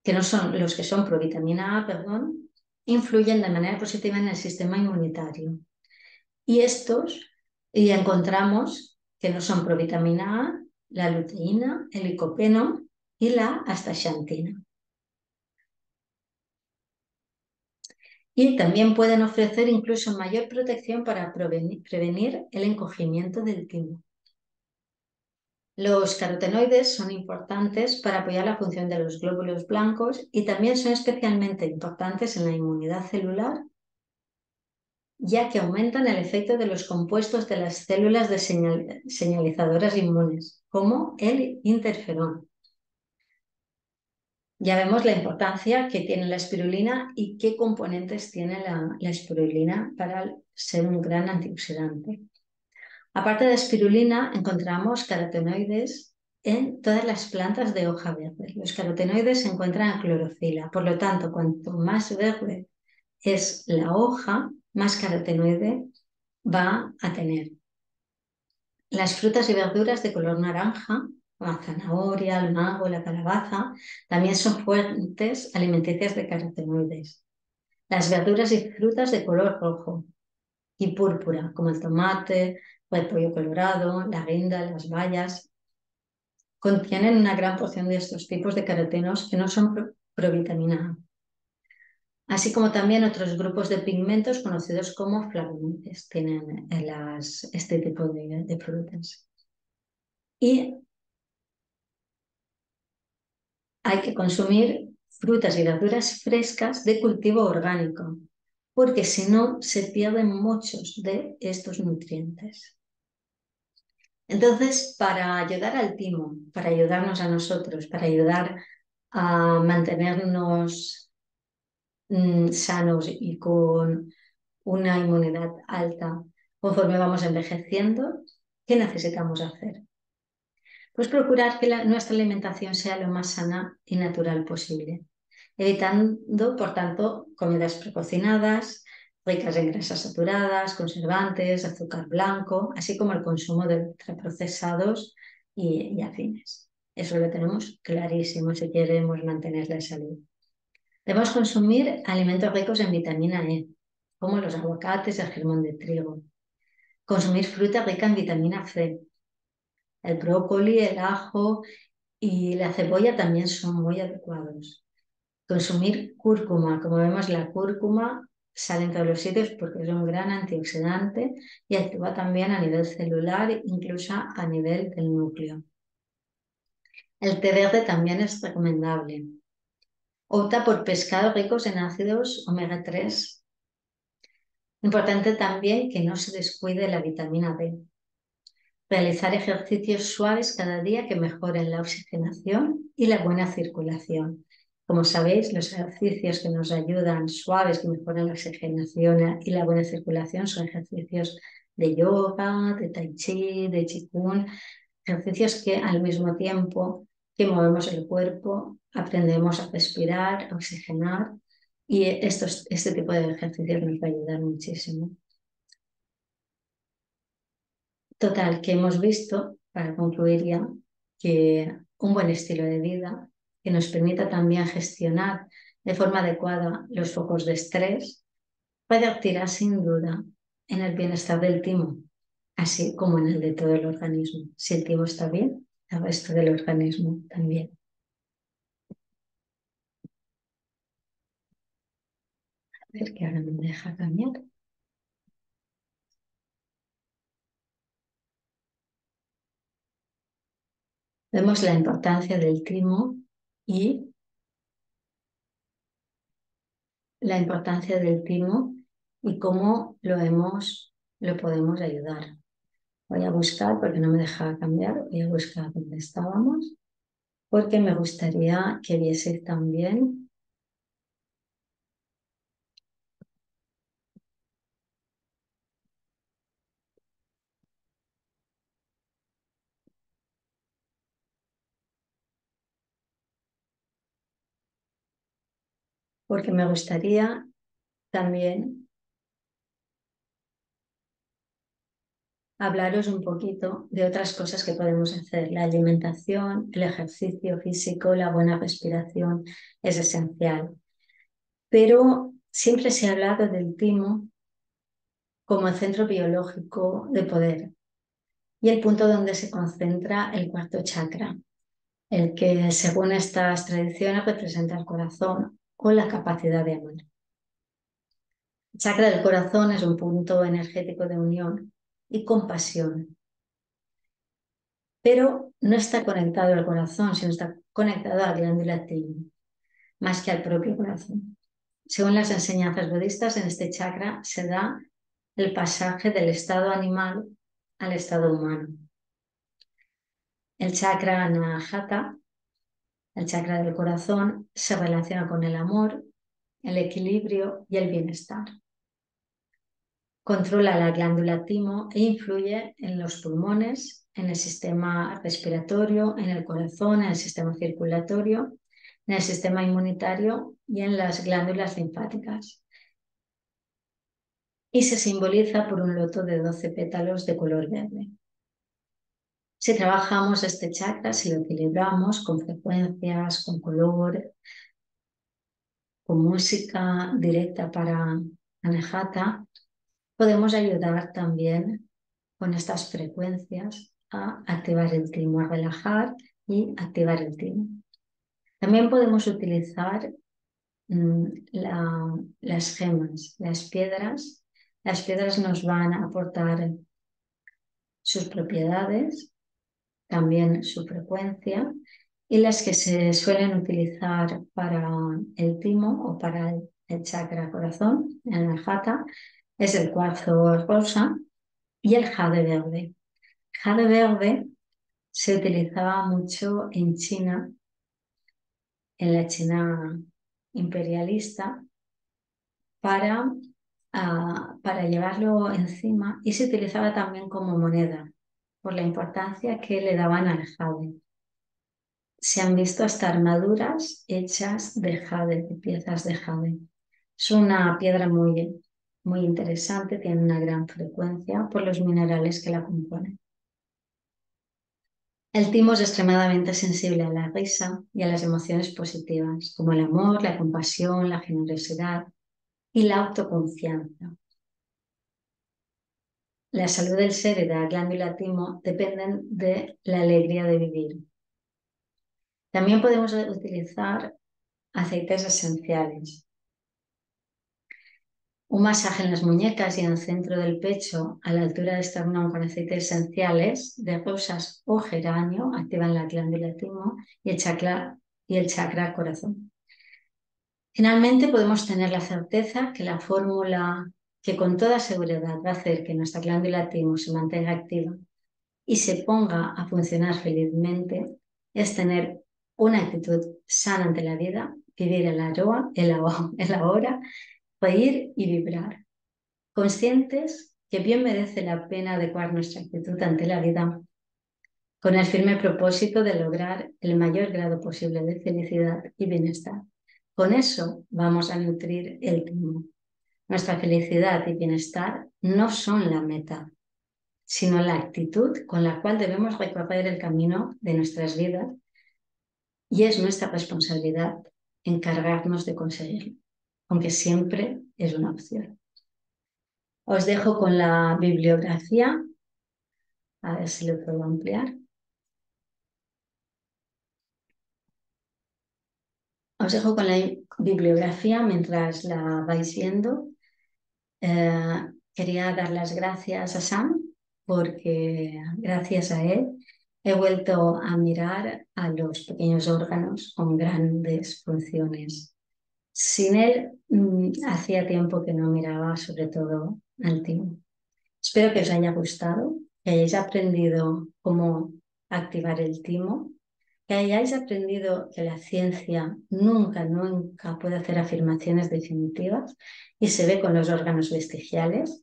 que no son los que son provitamina A, perdón, influyen de manera positiva en el sistema inmunitario. Y encontramos que no son provitamina A, la luteína, el licopeno y la astaxantina. Y también pueden ofrecer incluso mayor protección para prevenir el encogimiento del timo. Los carotenoides son importantes para apoyar la función de los glóbulos blancos y también son especialmente importantes en la inmunidad celular, ya que aumentan el efecto de los compuestos de las células de señalizadoras inmunes, como el interferón. Ya vemos la importancia que tiene la espirulina y qué componentes tiene la espirulina para ser un gran antioxidante. Aparte de espirulina, encontramos carotenoides en todas las plantas de hoja verde. Los carotenoides se encuentran en clorofila, por lo tanto, cuanto más verde es la hoja, más carotenoide va a tener. Las frutas y verduras de color naranja, la zanahoria, el mango, la calabaza, también son fuentes alimenticias de carotenoides. Las verduras y frutas de color rojo y púrpura, como el tomate, o el pollo colorado, la guinda, las bayas, contienen una gran porción de estos tipos de carotenos que no son provitamina A, así como también otros grupos de pigmentos conocidos como flavonoides tienen este tipo de frutas. Y hay que consumir frutas y verduras frescas de cultivo orgánico, porque si no se pierden muchos de estos nutrientes. Entonces, para ayudar al timo, para ayudarnos a nosotros, para ayudar a mantenernos sanos y con una inmunidad alta conforme vamos envejeciendo, ¿qué necesitamos hacer? Pues procurar que nuestra alimentación sea lo más sana y natural posible, evitando, por tanto, comidas precocinadas, ricas en grasas saturadas, conservantes, azúcar blanco, así como el consumo de ultraprocesados y afines. Eso lo tenemos clarísimo si queremos mantener la salud. Debemos consumir alimentos ricos en vitamina E, como los aguacates y el germón de trigo. Consumir fruta rica en vitamina C. El brócoli, el ajo y la cebolla también son muy adecuados. Consumir cúrcuma. Como vemos, la cúrcuma sale en todos los sitios porque es un gran antioxidante y actúa también a nivel celular, incluso a nivel del núcleo. El té verde también es recomendable. Opta por pescados ricos en ácidos omega 3. Importante también que no se descuide la vitamina D. Realizar ejercicios suaves cada día que mejoren la oxigenación y la buena circulación. Como sabéis, los ejercicios que nos ayudan suaves, que mejoran la oxigenación y la buena circulación, son ejercicios de yoga, de tai chi, de qigong, ejercicios que al mismo tiempo que movemos el cuerpo, aprendemos a respirar, a oxigenar, y este tipo de ejercicios nos va a ayudar muchísimo. Total, que hemos visto, para concluir ya, que un buen estilo de vida que nos permita también gestionar de forma adecuada los focos de estrés puede activar sin duda en el bienestar del timo, así como en el de todo el organismo. Si el timo está bien, el resto del organismo también. A ver que ahora me deja cambiar. Vemos la importancia del timo y la importancia del timo y cómo lo podemos ayudar. Voy a buscar, porque no me dejaba cambiar, voy a buscar dónde estábamos, porque me gustaría que vieseis también. Porque me gustaría también hablaros un poquito de otras cosas que podemos hacer. La alimentación, el ejercicio físico, la buena respiración es esencial. Pero siempre se ha hablado del timo como el centro biológico de poder y el punto donde se concentra el cuarto chakra, el que según estas tradiciones representa el corazón o la capacidad de amar. El chakra del corazón es un punto energético de unión y compasión, pero no está conectado al corazón, sino está conectado a la glándula timo, más que al propio corazón. Según las enseñanzas budistas, en este chakra se da el pasaje del estado animal al estado humano. El chakra anahata, el chakra del corazón, se relaciona con el amor, el equilibrio y el bienestar. Controla la glándula timo e influye en los pulmones, en el sistema respiratorio, en el corazón, en el sistema circulatorio, en el sistema inmunitario y en las glándulas linfáticas. Y se simboliza por un loto de 12 pétalos de color verde. Si trabajamos este chakra, si lo equilibramos con frecuencias, con color, con música directa para Anahata, podemos ayudar también con estas frecuencias a activar el timo, a relajar y activar el timo. También podemos utilizar las gemas, las piedras. Las piedras nos van a aportar sus propiedades, también su frecuencia, y las que se suelen utilizar para el timo o para el chakra corazón, el anahata, es el cuarzo rosa y el jade verde. Jade verde se utilizaba mucho en China, en la China imperialista, para llevarlo encima, y se utilizaba también como moneda por la importancia que le daban al jade. Se han visto hasta armaduras hechas de jade, de piezas de jade. Es una piedra muy muy interesante, tiene una gran frecuencia por los minerales que la componen. El timo es extremadamente sensible a la risa y a las emociones positivas, como el amor, la compasión, la generosidad y la autoconfianza. La salud del ser y de la glándula timo dependen de la alegría de vivir. También podemos utilizar aceites esenciales. Un masaje en las muñecas y en el centro del pecho, a la altura del esternón, con aceites esenciales de rosas o geranio, activan la glándula timo y el chakra corazón. Finalmente, podemos tener la certeza que la fórmula que con toda seguridad va a hacer que nuestra glándula timo se mantenga activa y se ponga a funcionar felizmente es tener una actitud sana ante la vida, vivir el ahora, reír y vibrar, conscientes que bien merece la pena adecuar nuestra actitud ante la vida con el firme propósito de lograr el mayor grado posible de felicidad y bienestar. Con eso vamos a nutrir el timo. Nuestra felicidad y bienestar no son la meta, sino la actitud con la cual debemos recorrer el camino de nuestras vidas, y es nuestra responsabilidad encargarnos de conseguirlo, aunque siempre es una opción. Os dejo con la bibliografía, a ver si lo puedo ampliar. Os dejo con la bibliografía mientras la vais viendo. Quería dar las gracias a Sam porque gracias a él he vuelto a mirar a los pequeños órganos con grandes funciones. Sin él, hacía tiempo que no miraba sobre todo al timo. Espero que os haya gustado, que hayáis aprendido cómo activar el timo, que hayáis aprendido que la ciencia nunca puede hacer afirmaciones definitivas y se ve con los órganos vestigiales,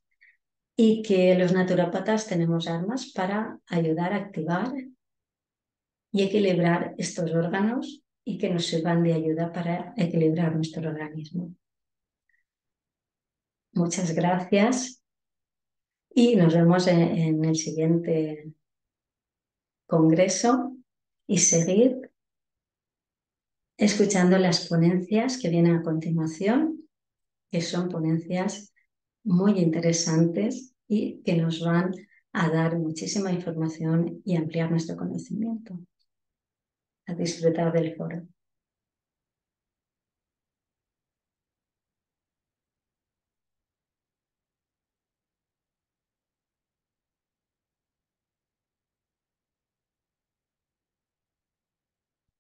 y que los naturópatas tenemos armas para ayudar a activar y equilibrar estos órganos y que nos sirvan de ayuda para equilibrar nuestro organismo. Muchas gracias y nos vemos en el siguiente congreso, y seguid escuchando las ponencias que vienen a continuación, que son ponencias muy interesantes y que nos van a dar muchísima información y ampliar nuestro conocimiento. A disfrutar del foro.